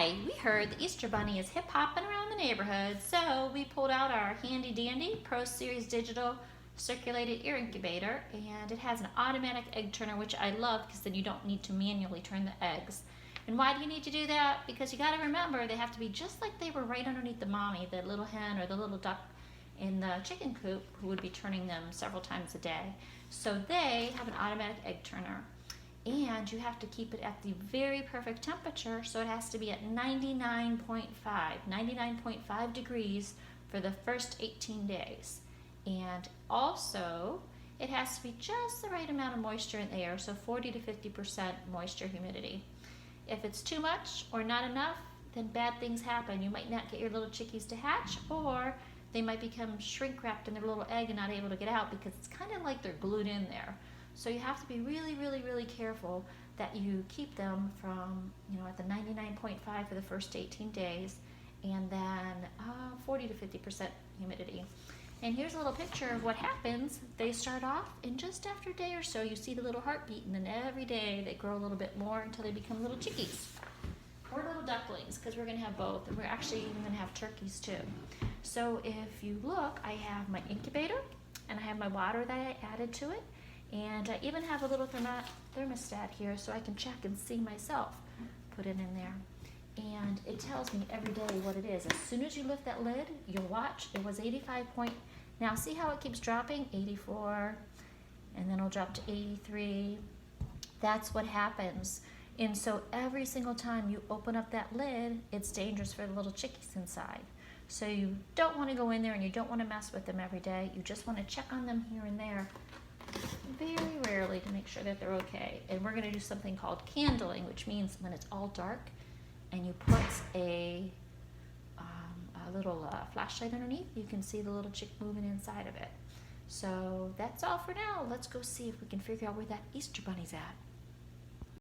Hi, we heard the Easter Bunny is hip-hopping around the neighborhood, so we pulled out our handy-dandy Pro Series digital circulated air incubator, and it has an automatic egg turner, which I love because then you don't need to manually turn the eggs. And why do you need to do that? Because you got to remember they have to be just like they were right underneath the mommy, the little hen or the little duck in the chicken coop who would be turning them several times a day. So they have an automatic egg turner. And you have to keep it at the very perfect temperature, so it has to be at 99.5 degrees for the first 18 days. And also, it has to be just the right amount of moisture in the air, so 40 to 50% moisture humidity. If it's too much or not enough, then bad things happen. You might not get your little chickies to hatch, or they might become shrink wrapped in their little egg and not able to get out because it's kind of like they're glued in there. So you have to be really, really, really careful that you keep them from, at the 99.5 for the first 18 days, and then 40 to 50% humidity. And here's a little picture of what happens. They start off, and just after a day or so, you see the little heartbeat, and then every day they grow a little bit more until they become little chickies. Or little ducklings, because we're going to have both, and we're actually even going to have turkeys too. So if you look, I have my incubator, and I have my water that I added to it. And I even have a little thermostat here so I can check and see myself. Put it in there. And it tells me every day what it is. As soon as you lift that lid, you'll watch. It was 85 point. Now see how it keeps dropping? 84. And then it'll drop to 83. That's what happens. And so every single time you open up that lid, it's dangerous for the little chickies inside. So you don't want to go in there and you don't want to mess with them every day. You just want to check on them here and there, very rarely, to make sure that they're okay. And we're going to do something called candling, which means when it's all dark and you put a little flashlight underneath, you can see the little chick moving inside of it. So that's all for now. Let's go see if we can figure out where that Easter Bunny's at.